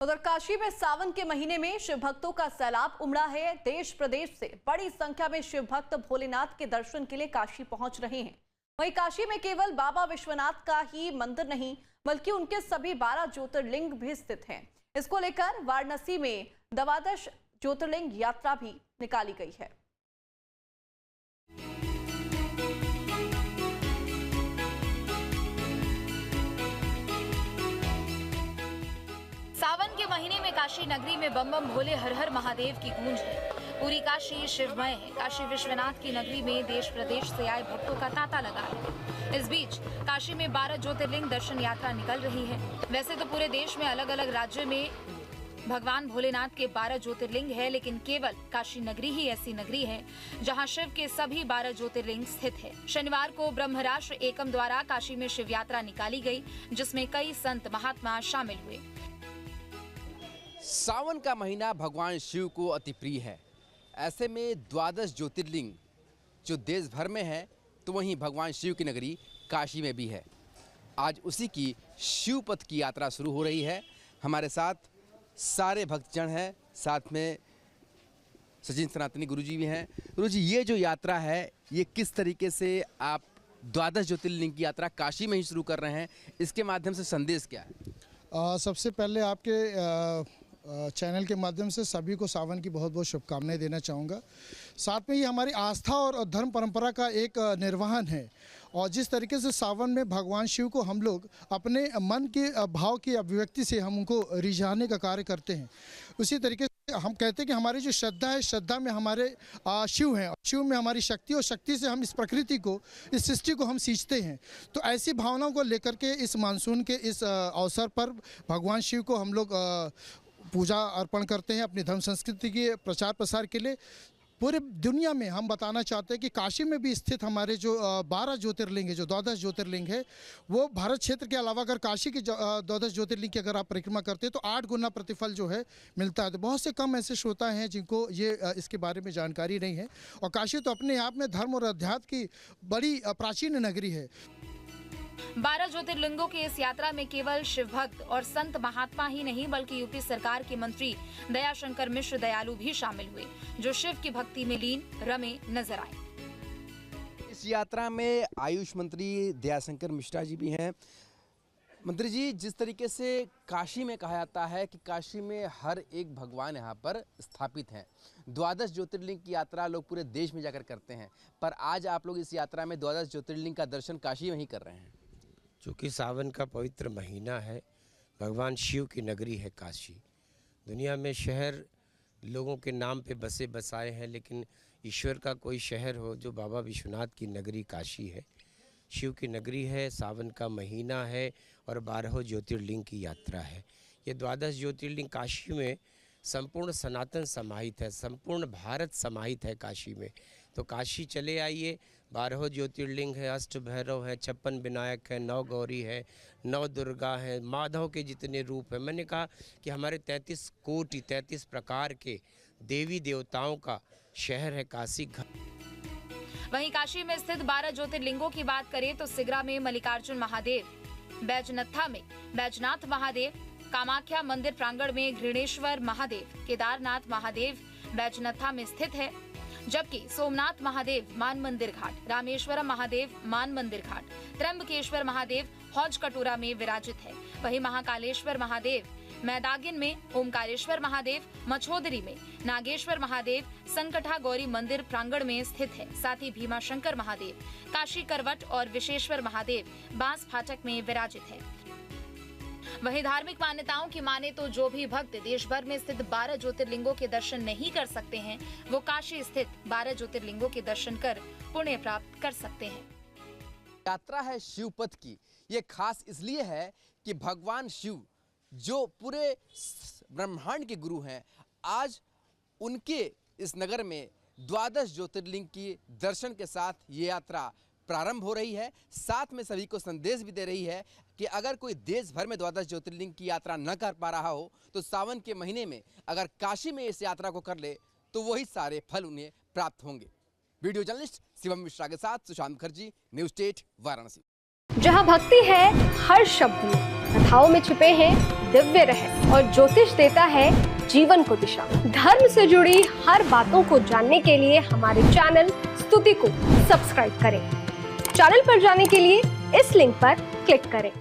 उधर काशी में सावन के महीने में शिव भक्तों का सैलाब उमड़ा है। देश प्रदेश से बड़ी संख्या में शिव भक्त भोलेनाथ के दर्शन के लिए काशी पहुंच रहे हैं। वहीं काशी में केवल बाबा विश्वनाथ का ही मंदिर नहीं बल्कि उनके सभी 12 ज्योतिर्लिंग भी स्थित हैं। इसको लेकर वाराणसी में 12 ज्योतिर्लिंग यात्रा भी निकाली गई है। सावन के महीने में काशी नगरी में बम बम भोले हर हर महादेव की गूंज है। पूरी काशी शिवमय है। काशी विश्वनाथ की नगरी में देश प्रदेश से आए भक्तों का तांता लगा है। इस बीच काशी में 12 ज्योतिर्लिंग दर्शन यात्रा निकल रही है। वैसे तो पूरे देश में अलग अलग राज्यों में भगवान भोलेनाथ के 12 ज्योतिर्लिंग है, लेकिन केवल काशी नगरी ही ऐसी नगरी है जहां शिव के सभी 12 ज्योतिर्लिंग स्थित है। शनिवार को ब्रह्मराष्ट्र एकम द्वारा काशी में शिव यात्रा निकाली गई, जिसमें कई संत महात्मा शामिल हुए। सावन का महीना भगवान शिव को अति प्रिय है। ऐसे में 12 ज्योतिर्लिंग जो देश भर में है, तो वहीं भगवान शिव की नगरी काशी में भी है। आज उसी की शिव पथ की यात्रा शुरू हो रही है। हमारे साथ सारे भक्तजन हैं, साथ में सचिन सनातनी गुरुजी भी हैं। गुरुजी, ये जो यात्रा है ये किस तरीके से आप 12 ज्योतिर्लिंग की यात्रा काशी में ही शुरू कर रहे हैं, इसके माध्यम से संदेश क्या है? सबसे पहले आपके चैनल के माध्यम से सभी को सावन की बहुत बहुत शुभकामनाएं देना चाहूँगा। साथ में ये हमारी आस्था और धर्म परंपरा का एक निर्वहन है। और जिस तरीके से सावन में भगवान शिव को हम लोग अपने मन के भाव की अभिव्यक्ति से हम उनको रिझाने का कार्य करते हैं, उसी तरीके से हम कहते हैं कि हमारी जो श्रद्धा है, श्रद्धा में हमारे शिव हैं, शिव में हमारी शक्ति, और शक्ति से हम इस प्रकृति को, इस सृष्टि को हम सींचते हैं। तो ऐसी भावनाओं को लेकर के इस मानसून के इस अवसर पर भगवान शिव को हम लोग पूजा अर्पण करते हैं अपनी धर्म संस्कृति के प्रचार प्रसार के लिए। पूरे दुनिया में हम बताना चाहते हैं कि काशी में भी स्थित हमारे जो 12 ज्योतिर्लिंग है, जो 12 ज्योतिर्लिंग है, वो भारत क्षेत्र के अलावा अगर काशी की 12 ज्योतिर्लिंग की अगर आप परिक्रमा करते हैं तो 8 गुना प्रतिफल जो है मिलता है। तो बहुत से कम ऐसे श्रोता हैं जिनको ये इसके बारे में जानकारी नहीं है। और काशी तो अपने आप में धर्म और अध्यात्म की बड़ी प्राचीन नगरी है। 12 ज्योतिर्लिंगों की इस यात्रा में केवल शिव भक्त और संत महात्मा ही नहीं बल्कि यूपी सरकार के मंत्री दयाशंकर मिश्र दयालु भी शामिल हुए, जो शिव की भक्ति में लीन रमे नजर आए। इस यात्रा में आयुष मंत्री दयाशंकर मिश्रा जी भी हैं। मंत्री जी, जिस तरीके से काशी में कहा जाता है कि काशी में हर एक भगवान यहाँ पर स्थापित हैं, 12 ज्योतिर्लिंग की यात्रा लोग पूरे देश में जाकर करते हैं, पर आज आप लोग इस यात्रा में 12 ज्योतिर्लिंग का दर्शन काशी में ही कर रहे हैं। चूँकि सावन का पवित्र महीना है, भगवान शिव की नगरी है काशी। दुनिया में शहर लोगों के नाम पे बसे बसाए हैं, लेकिन ईश्वर का कोई शहर हो जो बाबा विश्वनाथ की नगरी काशी है, शिव की नगरी है। सावन का महीना है और 12 ज्योतिर्लिंग की यात्रा है। ये 12 ज्योतिर्लिंग काशी में संपूर्ण सनातन समाहित है, संपूर्ण भारत समाहित है काशी में। तो काशी चले आइए। 12 ज्योतिर्लिंग है, अष्ट भैरव है, 56 विनायक है, 9 गौरी है, 9 दुर्गा है, माधव के जितने रूप है। मैंने कहा कि हमारे 33 कोटि 33 प्रकार के देवी देवताओं का शहर है काशी। वहीं काशी में स्थित 12 ज्योतिर्लिंगों की बात करें तो सिगरा में मल्लिकार्जुन महादेव, बैजनाथा में बैजनाथ महादेव, कामाख्या मंदिर प्रांगण में घृणेश्वर महादेव, केदारनाथ महादेव बैजनाथा में स्थित है, जबकि सोमनाथ महादेव मान मंदिर घाट, रामेश्वरम महादेव मान मंदिर घाट, त्र्यंबकेश्वर महादेव हौज कटोरा में विराजित है। वहीं महाकालेश्वर महादेव मैदागिन में, ओमकारेश्वर महादेव मछोदरी में, नागेश्वर महादेव संकटा गौरी मंदिर प्रांगण में स्थित है। साथ ही भीमाशंकर महादेव, काशी करवट और विशेश्वर महादेव बांस फाटक में विराजित है। वहीं धार्मिक मान्यताओं की माने तो जो भी भक्त देश भर में स्थित 12 ज्योतिर्लिंगों के दर्शन नहीं कर सकते हैं, वो काशी स्थित 12 ज्योतिर्लिंगों के दर्शन कर पुण्य प्राप्त कर सकते हैं। यात्रा है शिव पथ की। ये खास इसलिए है कि भगवान शिव जो पूरे ब्रह्मांड के गुरु हैं, आज उनके इस नगर में 12 ज्योतिर्लिंग की दर्शन के साथ ये यात्रा प्रारंभ हो रही है। साथ में सभी को संदेश भी दे रही है कि अगर कोई देश भर में 12 ज्योतिर्लिंग की यात्रा न कर पा रहा हो तो सावन के महीने में अगर काशी में इस यात्रा को कर ले तो वही सारे फल उन्हें प्राप्त होंगे। वीडियो जर्नलिस्ट शिवम मिश्रा के साथ सुशांत मुखर्जी, न्यूज़ 8 वाराणसी। जहां भक्ति है हर शब्द में, कथाओं में छुपे हैं दिव्य रहस्य और ज्योतिष देता है जीवन को दिशा। धर्म से जुड़ी हर बातों को जानने के लिए हमारे चैनल स्तुति को सब्सक्राइब करें। चैनल पर जाने के लिए इस लिंक पर क्लिक करें।